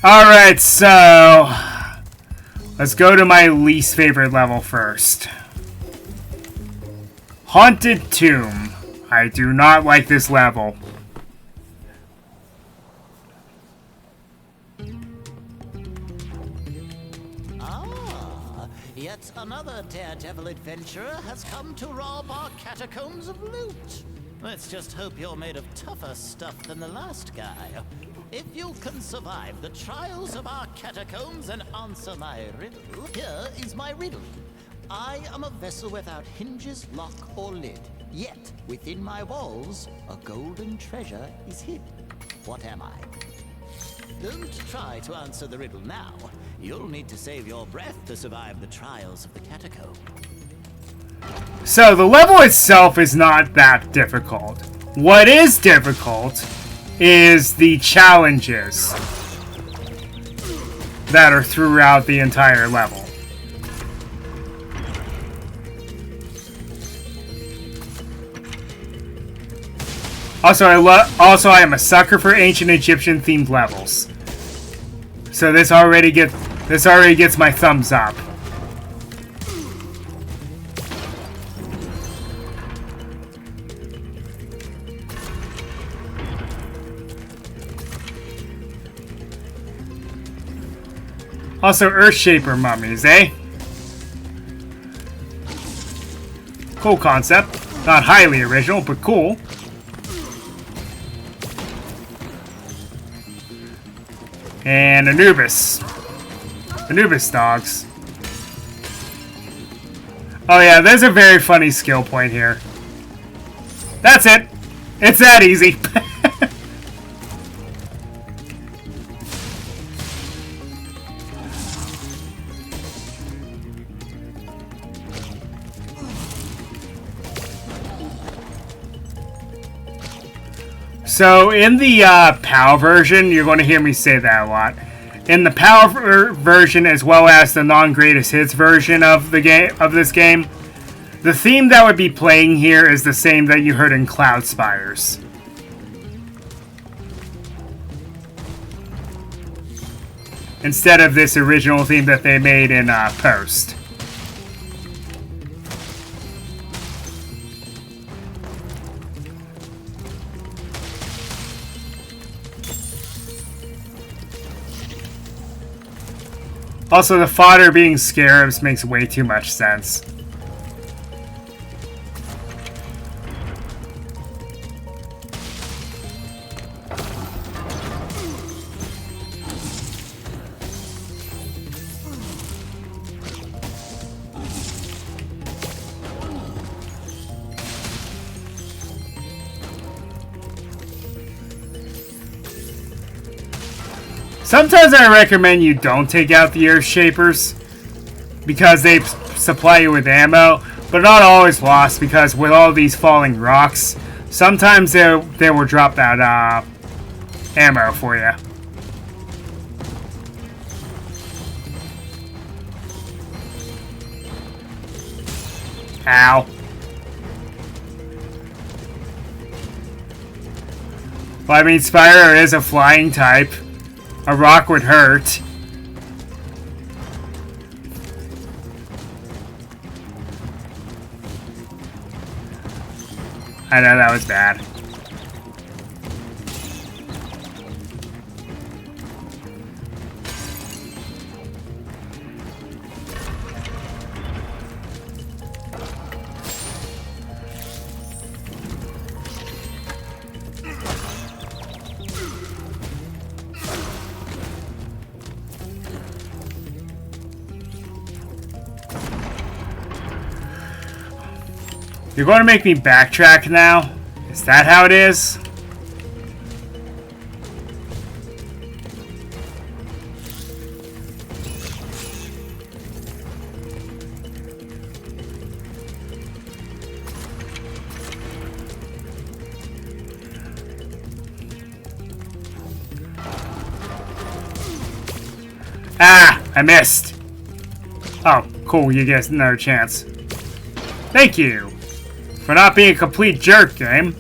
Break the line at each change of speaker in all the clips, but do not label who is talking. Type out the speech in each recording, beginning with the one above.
Alright, so let's go to my least favorite level first. Haunted Tomb. I do not like this level.
Yet another daredevil adventurer has come to rob our catacombs of loot. Let's just hope you're made of tougher stuff than the last guy. If you can survive the trials of our catacombs and answer my riddle, here is my riddle. I am a vessel without hinges, lock, or lid. Yet, within my walls, a golden treasure is hid. What am I? Don't try to answer the riddle now. You'll need to save your breath to survive the trials of the catacomb.
So the level itself is not that difficult. What is difficult is the challenges that are throughout the entire level. Also, I am a sucker for ancient Egyptian themed levels. So this already gets my thumbs up. Also, Earthshaper mummies, eh? Cool concept. Not highly original, but cool. And Anubis. Anubis dogs. Oh yeah, there's a very funny skill point here. That's it. It's that easy. So, in the PAL version, you're going to hear me say that a lot. In the PAL version, as well as the non-greatest hits version of this game, the theme that would be playing here is the same that you heard in Cloud Spires. Instead of this original theme that they made in Post. Also, the fodder being scarabs makes way too much sense. Sometimes I recommend you don't take out the Earth Shapers because they supply you with ammo, but not always lost because with all these falling rocks, sometimes they will drop that ammo for you. Ow. Well, I mean, Spyro is a flying type. A rock would hurt. I know that was bad. You're going to make me backtrack now? Is that how it is? Ah! I missed! Oh, cool, you get another chance. Thank you! For not being a complete jerk, game.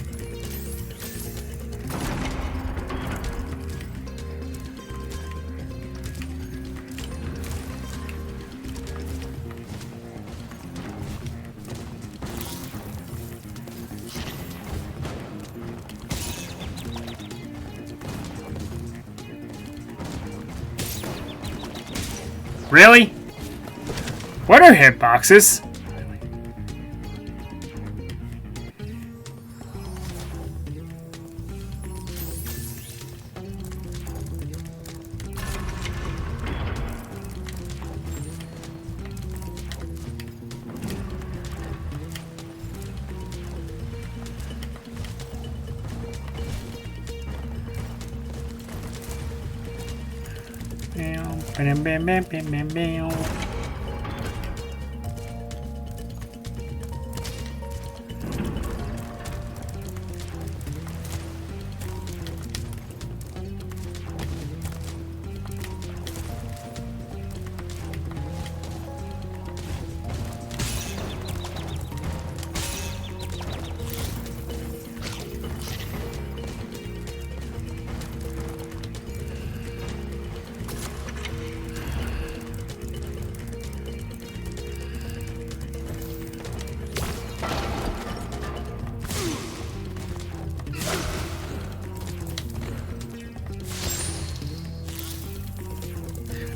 Really? What are hitboxes? Bam, bam, bam, bam, bam, bam.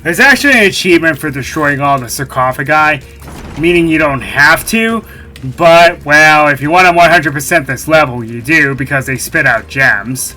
There's actually an achievement for destroying all the sarcophagi, meaning you don't have to, but, well, if you want to 100% this level, you do, because they spit out gems.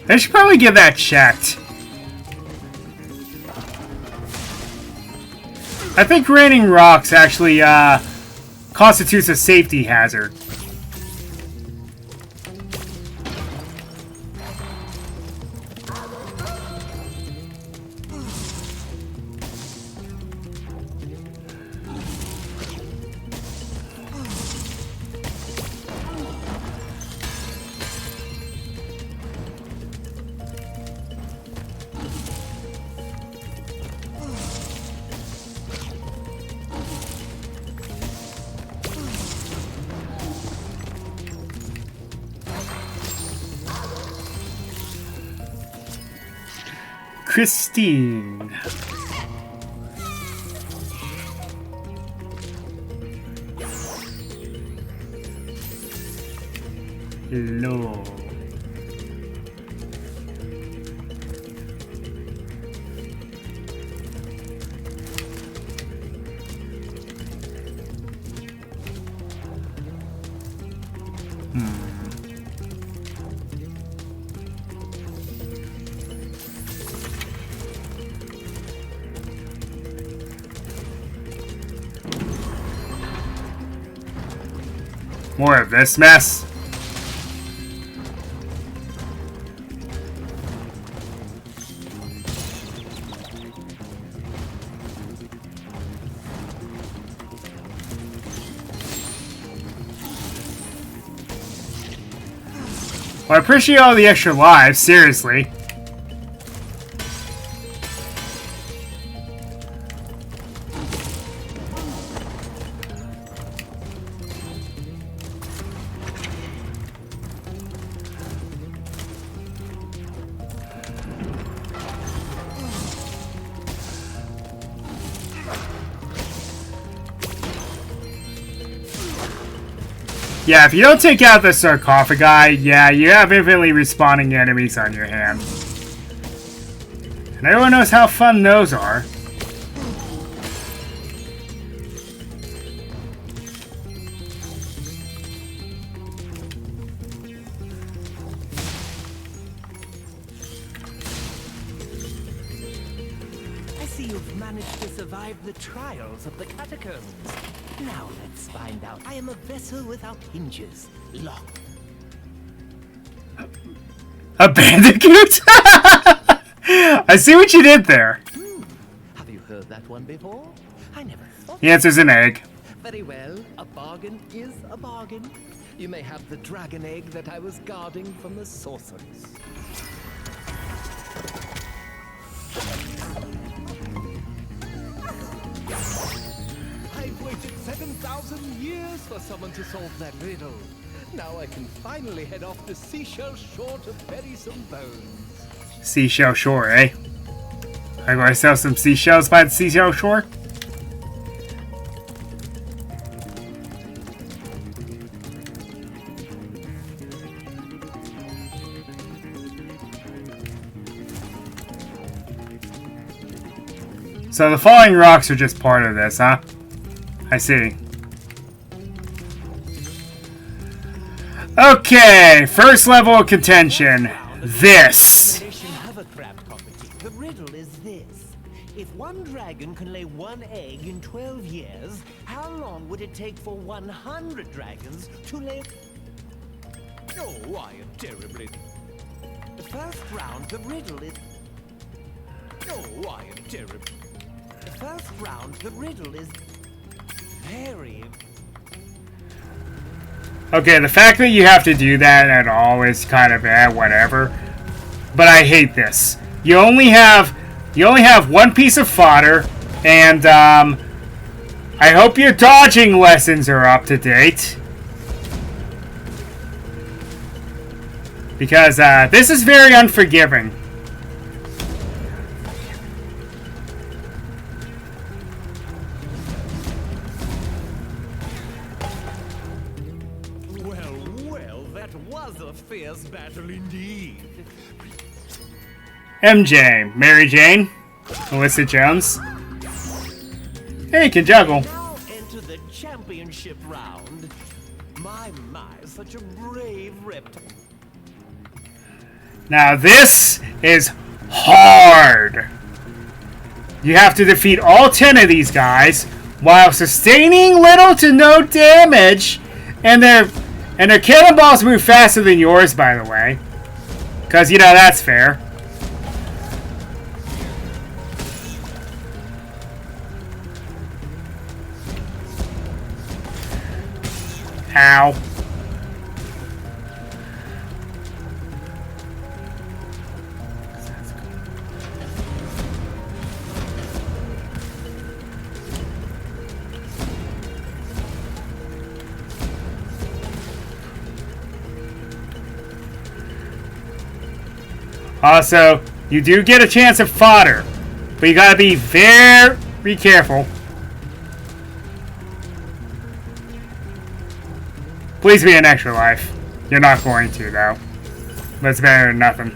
I should probably get that checked. I think raining rocks actually constitutes a safety hazard. Christine. Hello. More of this mess. Well, I appreciate all the extra lives, seriously. Yeah, if you don't take out the sarcophagi, yeah, you have infinitely respawning enemies on your hand. And everyone knows how fun those are.
I see you've managed to survive the trials of the catacombs. Now let's find out. I am a vessel without hinges. Locked.
A bandicoot? I see what you did there.
Have you heard that one? one before? I never thought.
The answer's an egg.
Very well, a bargain is a bargain. You may have the dragon egg that I was guarding from the sorceress. I've waited 7,000 years for someone to solve that riddle. Now I can finally head off to Seashell Shore to bury some bones.
Seashell Shore, eh? I'm going to sell some seashells by the Seashell Shore? So the falling rocks are just part of this, huh? I see. Okay, first level of contention. This.
The riddle is this. If one dragon can lay one egg in 12 years, how long would it take for 100 dragons to lay... Oh, I am terribly... The first round, the riddle is... Oh, I am terrible. The first round, the riddle is... very...
Okay, the fact that you have to do that at all is kind of whatever. But I hate this. You only have one piece of fodder, and I hope your dodging lessons are up to date. Because this is very unforgiving.
Well, that was a fierce battle indeed.
MJ, Mary Jane, Melissa Jones. Hey, you can juggle.
Now enter the championship round. My, such a brave reptile.
Now this is hard. You have to defeat all 10 of these guys while sustaining little to no damage, and their cannonballs move faster than yours, by the way. Because, you know, that's fair. Ow. Also, you do get a chance at fodder, but you gotta be very careful. Please be an extra life. You're not going to, though. But it's better than nothing.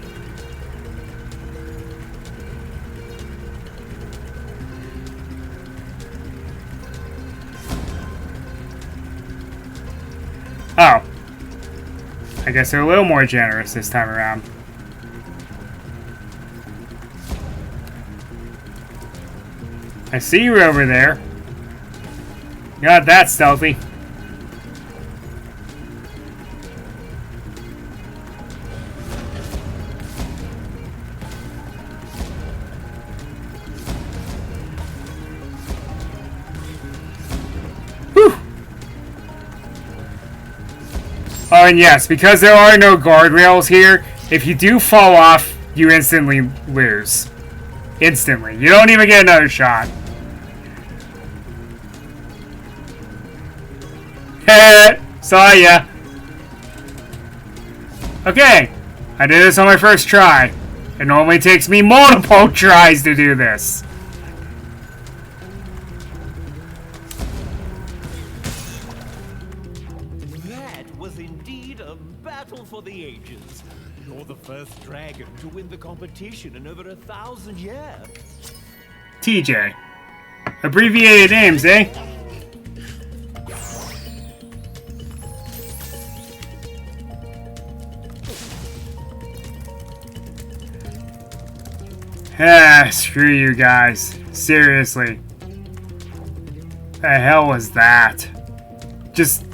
Oh. I guess they're a little more generous this time around. I see you over there. You're not that stealthy. Whew. Oh, and yes, because there are no guardrails here, if you do fall off, you instantly lose. Instantly. You don't even get another shot. Saw ya. Okay, I did this on my first try. It normally takes me multiple tries to do this.
That was indeed a battle for the ages. You're the first dragon to win the competition in over 1,000 years.
TJ. Abbreviated names, eh? Ah, screw you guys. Seriously. The hell was that? Just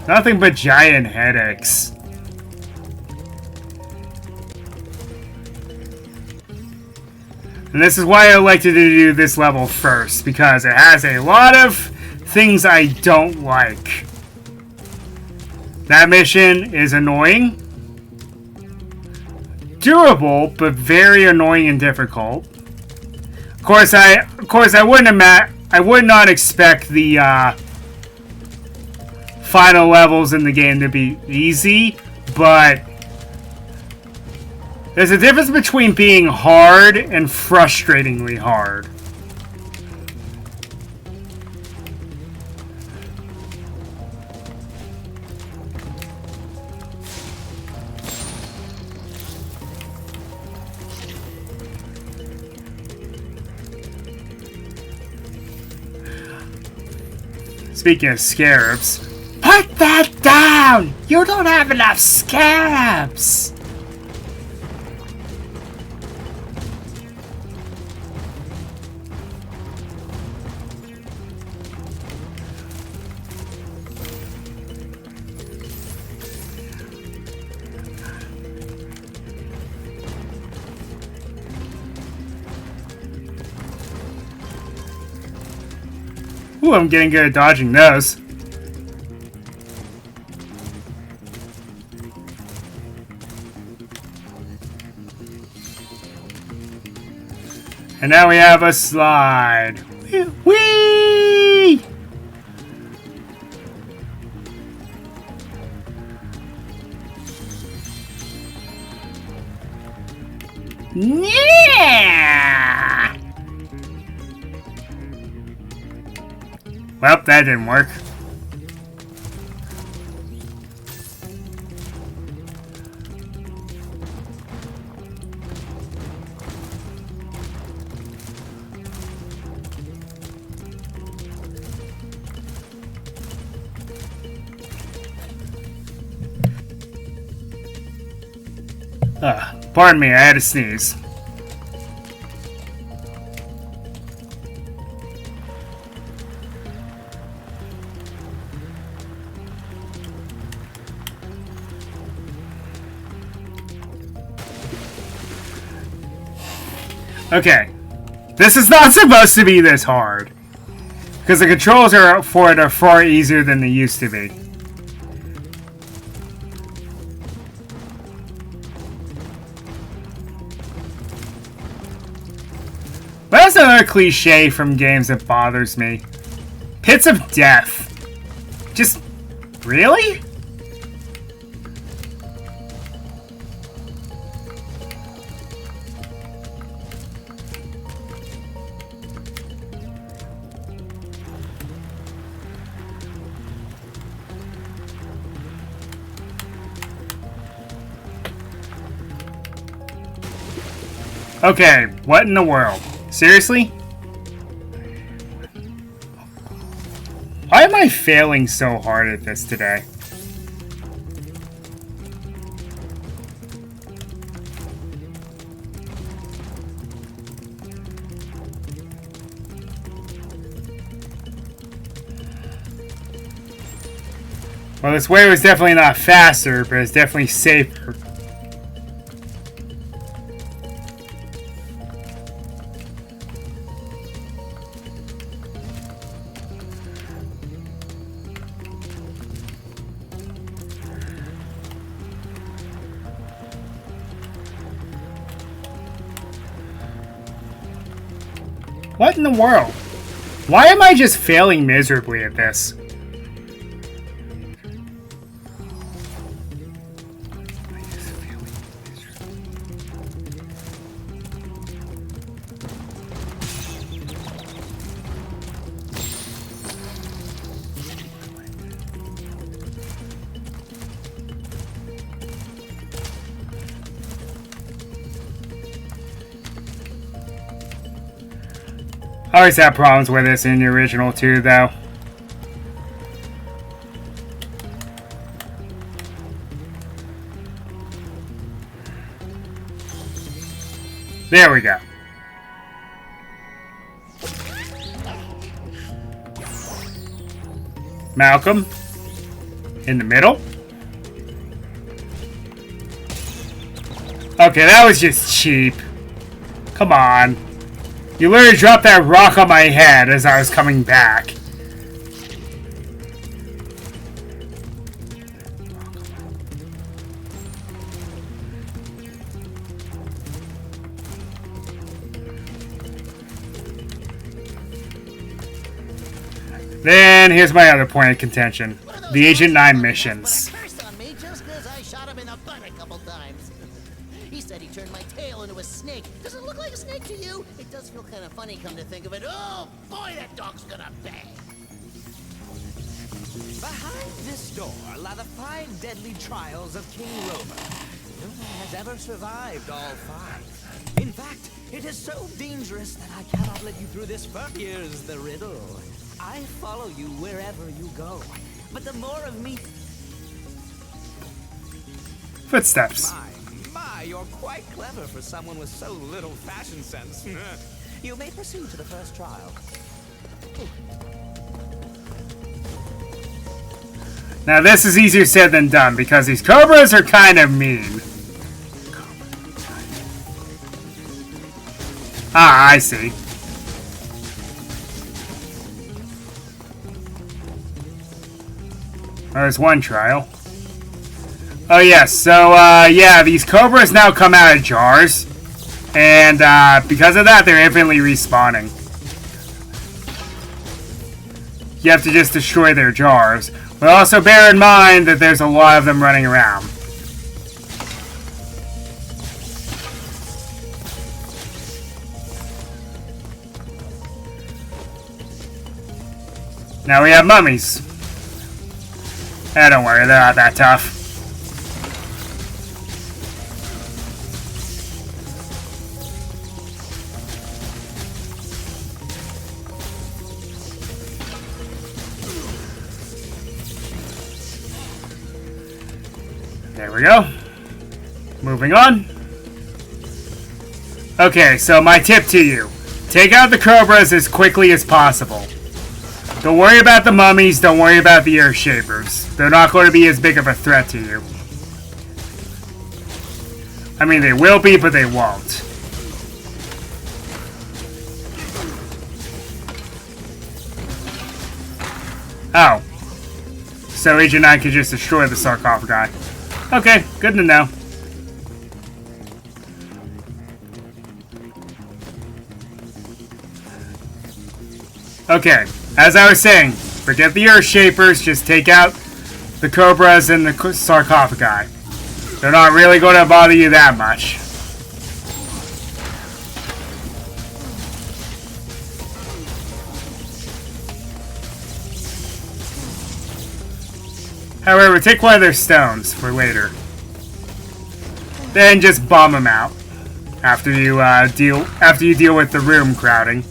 nothing but giant headaches. And this is why I elected to do this level first, because it has a lot of things I don't like. That mission is annoying. Durable, but very annoying and difficult. Of course, I would not expect the final levels in the game to be easy, but there's a difference between being hard and frustratingly hard. Speaking of scarabs, put that down! You don't have enough scarabs! Ooh, I'm getting good at dodging those. And now we have a slide. Whee! Yeah! Well, that didn't work. Pardon me, I had to sneeze. Okay, this is not supposed to be this hard, because the controls for it are far easier than they used to be. But that's another cliche from games that bothers me. Pits of death. Just, really? Okay, what in the world? Seriously? Why am I failing so hard at this today? Well, this way was definitely not faster, but it's definitely safer. What in the world? Why am I just failing miserably at this? I always had problems with this in the original too, though. There we go. Malcolm. In the middle. Okay, that was just cheap. Come on. You literally dropped that rock on my head as I was coming back. Then here's my other point of contention. The Agent 9 missions.
First on me just because I shot him in the butt a couple times. He said he turned my tail into a snake. Does it look like a snake to you? It does feel kind of funny, come to think of it. Oh boy, that dog's gonna bang.
Behind this door lie the 5 deadly trials of King Rover. No one has ever survived all 5. In fact, it is so dangerous that I cannot let you through this first. Here's the riddle. I follow you wherever you go, but the more of me...
Footsteps.
My, you're quite clever for someone with so little fashion sense. You may proceed to the first trial.
Now this is easier said than done because these cobras are kind of mean. Ah, I see. There's one trial. Oh yes, so yeah, these cobras now come out of jars. And because of that, they're infinitely respawning. You have to just destroy their jars. But also bear in mind that there's a lot of them running around. Now we have mummies. Don't worry, they're not that tough. There we go. Moving on. Okay, so my tip to you. Take out the cobras as quickly as possible. Don't worry about the mummies, don't worry about the earth shapers. They're not going to be as big of a threat to you. I mean, they will be, but they won't. Oh. So Agent 9 can just destroy the sarcophagi. Okay, good to know. Okay, as I was saying, forget the earth shapers, just take out the cobras and the sarcophagi. They're not really going to bother you that much. However, take one of their stones for later. Then just bomb them out after you deal with the room crowding.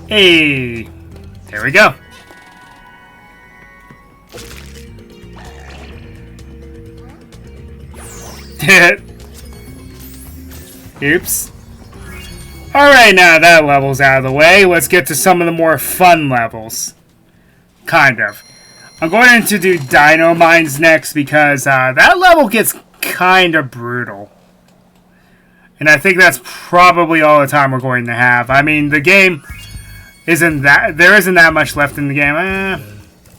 Hey, there we go. Oops. Alright, now that level's out of the way, let's get to some of the more fun levels. Kind of. I'm going to do Dino Mines next because that level gets kind of brutal. And I think that's probably all the time we're going to have. I mean, the game... there isn't that much left in the game,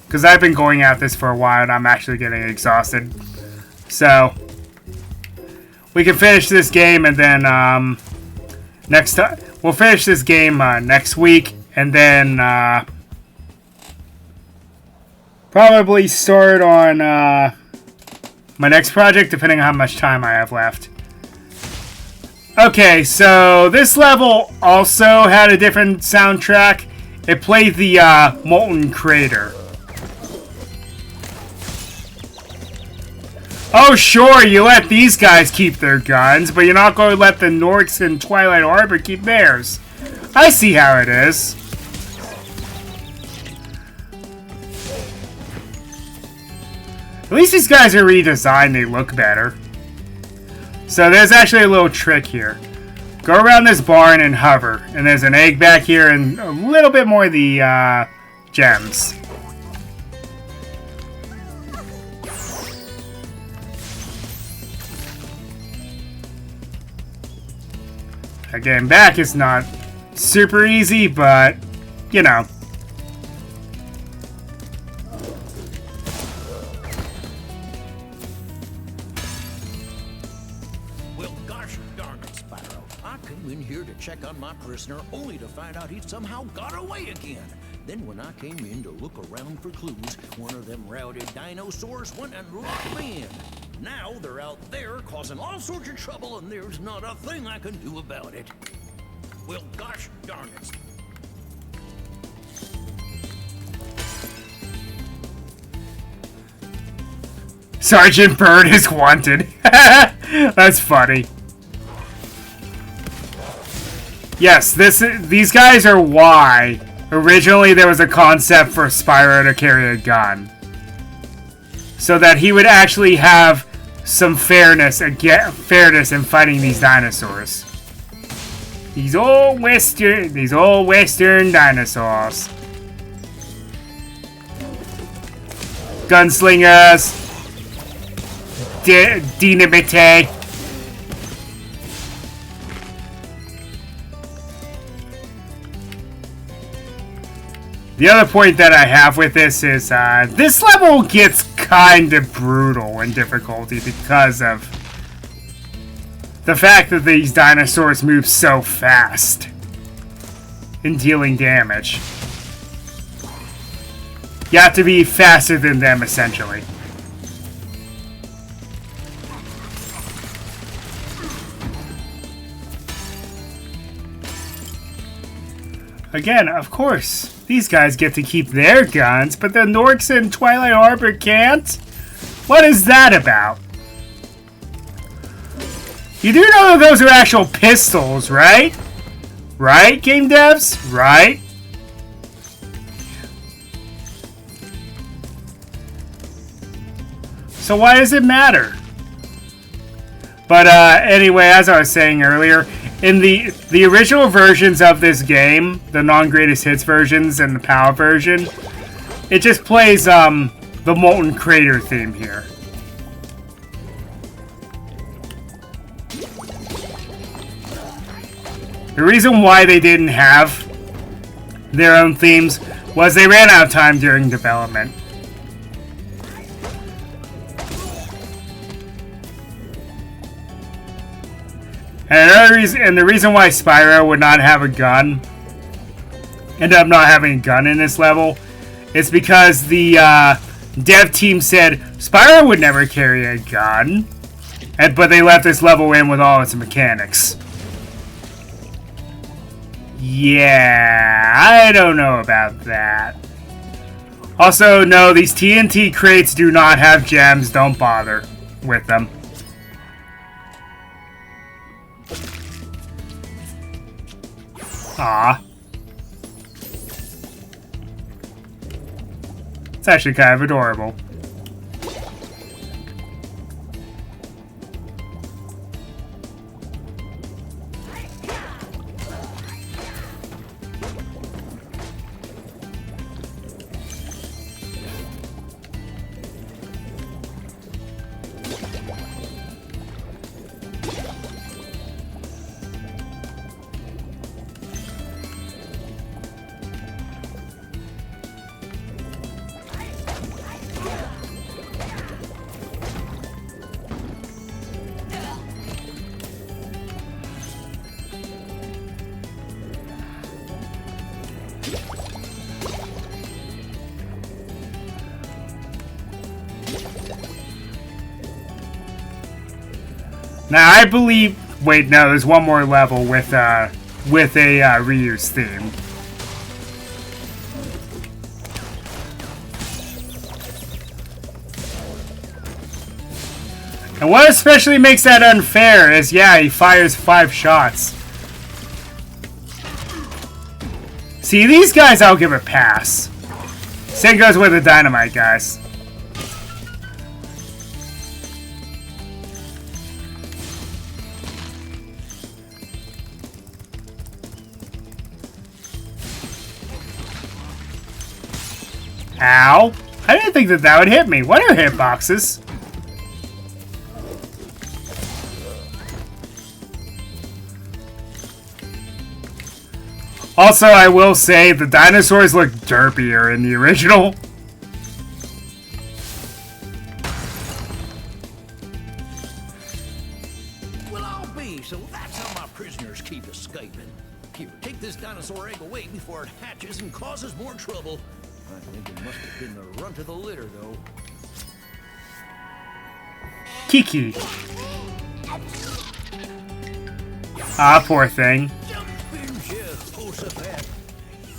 because I've been going at this for a while and I'm actually getting exhausted. So we can finish this game and then next time we'll finish this game next week and then probably start on my next project depending on how much time I have left. Okay, so this level also had a different soundtrack. It played the Molten Crater. Oh, sure, you let these guys keep their guns, but you're not going to let the Norks in Twilight Harbor keep theirs. I see how it is. least these guys are redesigned, they look better. So there's actually a little trick here. Go around this barn and hover, and there's an egg back here and a little bit more of the gems. Getting back is not super easy, but, you know.
Well, gosh darn it, Spyro. I came in here to check on my prisoner only to find out he'd somehow got away again. Then when I came in to look around for clues, one of them rowdy dinosaurs went and locked me in. Now they're out there causing all sorts of trouble, and there's not a thing I can do about it. Well, gosh darn it.
Sergeant Bird is wanted. That's funny. Yes, these guys are why originally there was a concept for Spyro to carry a gun. So that he would actually have some fairness in fighting these dinosaurs. These old western dinosaurs. Gunslingers. Dynamite. The other point that I have with this is this level gets kind of brutal in difficulty because of the fact that these dinosaurs move so fast in dealing damage. You have to be faster than them, essentially. Again, of course, these guys get to keep their guns, but the Norks in Twilight Harbor can't? What is that about? You do know that those are actual pistols, right? Right, game devs? Right? So why does it matter? But anyway, as I was saying earlier, in the original versions of this game, the non-greatest hits versions and the PAL version, it just plays the Molten Crater theme here. The reason why they didn't have their own themes was they ran out of time during development. And the reason why Spyro would not have a gun, ended up not having a gun in this level, is because the dev team said Spyro would never carry a gun, but they left this level in with all its mechanics. Yeah, I don't know about that. Also, no, these TNT crates do not have gems. Don't bother with them. Ah, it's actually kind of adorable. Now I believe. Wait, no. There's one more level with a reuse theme. And what especially makes that unfair is, yeah, he fires 5 shots. See, these guys I'll give a pass. Same goes with the dynamite guys. Ow. I didn't think that that would hit me. What are hitboxes? Also, I will say the dinosaurs look derpier in the original.
Well, I'll be, so that's how my prisoners keep escaping. Here, take this dinosaur egg away before it hatches and causes more trouble. I think it must have been the runt of the litter, though.
Kiki. Ah, poor thing.
Jump in, Jehoshaphat.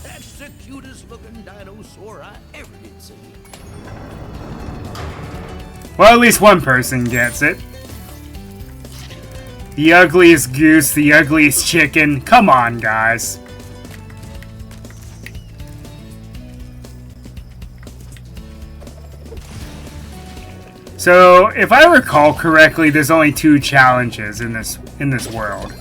That's the cutest looking dinosaur I ever did see.
Well, at least one person gets it. The ugliest goose, the ugliest chicken. Come on, guys. So, if I recall correctly, there's only 2 challenges in this world.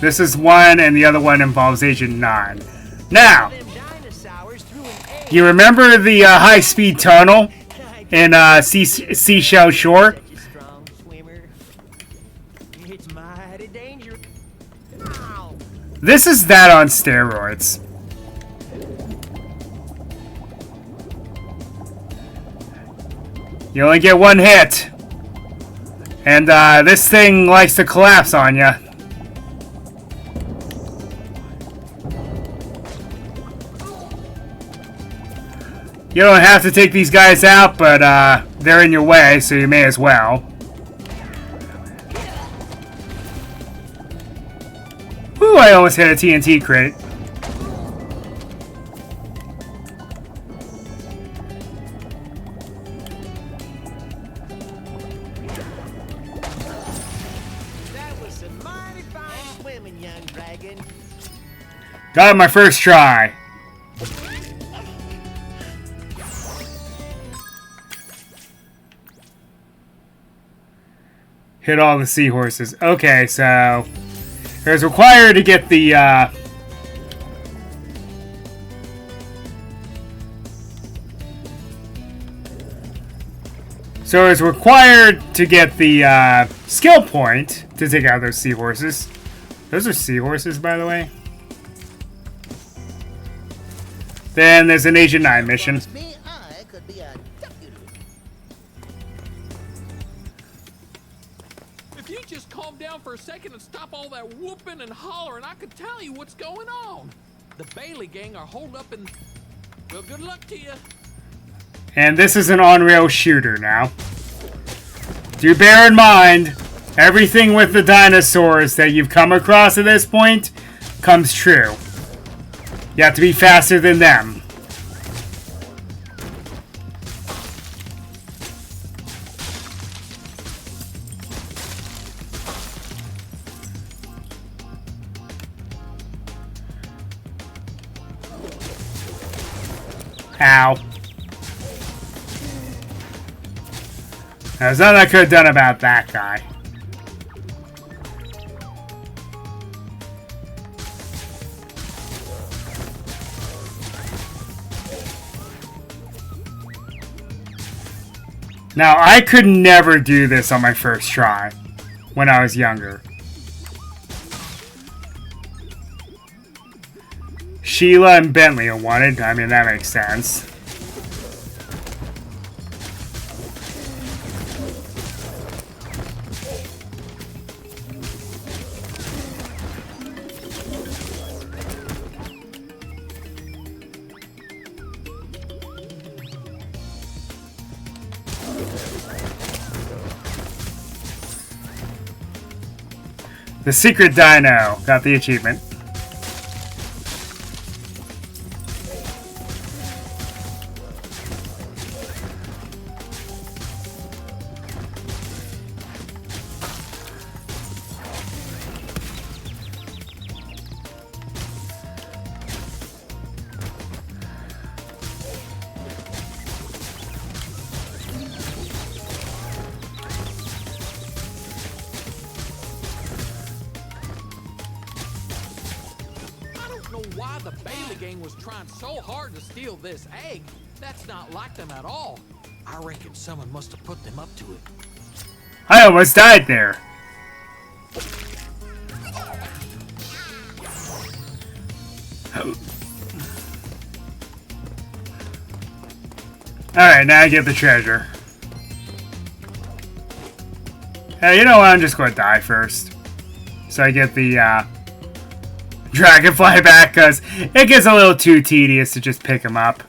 This is one, and the other one involves Agent 9. Now, you remember the high-speed tunnel in Seashell Shore? This is that on steroids. You only get 1 hit. And this thing likes to collapse on you. You don't have to take these guys out, but they're in your way, so you may as well. Whew, I almost hit a TNT crate.
That was some mighty fine swimming, young dragon.
Got it my first try. Hit all the seahorses. Okay, so it was required to get the skill point to take out those seahorses. Those are seahorses, by the way. Then there's an Agent 9 mission.
Me, I could be a deputy.
If you just calm down for a second and stop all that whooping and hollering, I could tell you what's going on. The Bailey gang are holed up in... Well, good luck to you.
And this is an on-rail shooter now. Do bear in mind, everything with the dinosaurs that you've come across at this point comes true. You have to be faster than them. Ow. There's nothing I could have done about that guy. Now, I could never do this on my first try when I was younger. Sheila and Bentley are wanted. I mean, that makes sense. The Secret Dino got the achievement.
why the Bailey gang was trying so hard to steal this egg. That's not like them at all. I reckon someone must have put them up to it.
I almost died there. Alright, now I get the treasure. Hey, you know what? I'm just going to die first. So I get the dragonfly back, because it gets a little too tedious to just pick him up.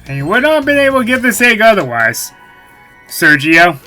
And you would not have been able to get this egg otherwise, Sergio.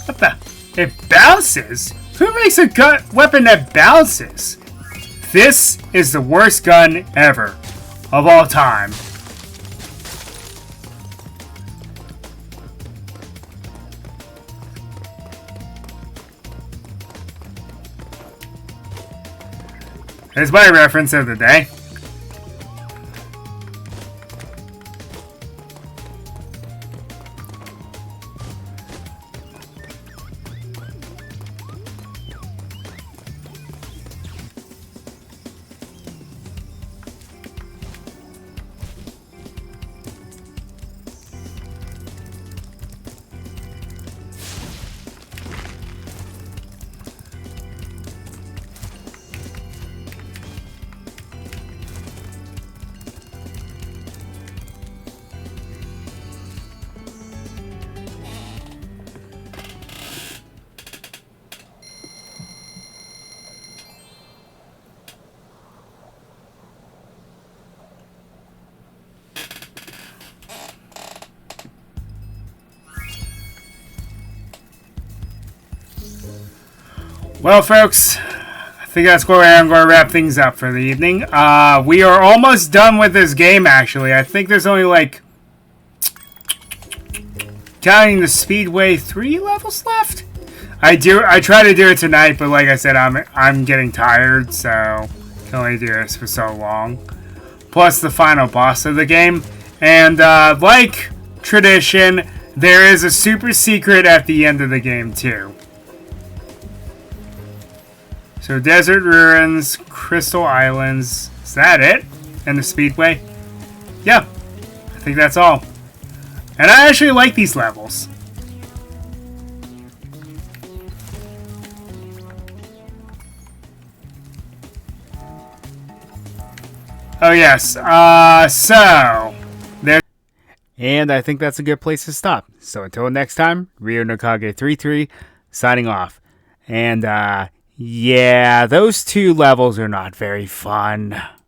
What the? It bounces? Who makes a gun weapon that bounces? This is the worst gun ever. Of all time. Here's my reference of the day. Well, folks, I think that's where I'm going to wrap things up for the evening. We are almost done with this game, actually. I think there's only, like, counting the Speedway 3 levels left? I try to do it tonight, but like I said, I'm getting tired, so can only do this for so long. Plus the final boss of the game. And, like tradition, there is a super secret at the end of the game, too. So Desert Ruins, Crystal Islands, is that it? And the Speedway? Yeah, I think that's all. And I actually like these levels. Oh yes, so there. And I think that's a good place to stop. So until next time, Ryo Nakage33 signing off. And yeah, those two levels are not very fun.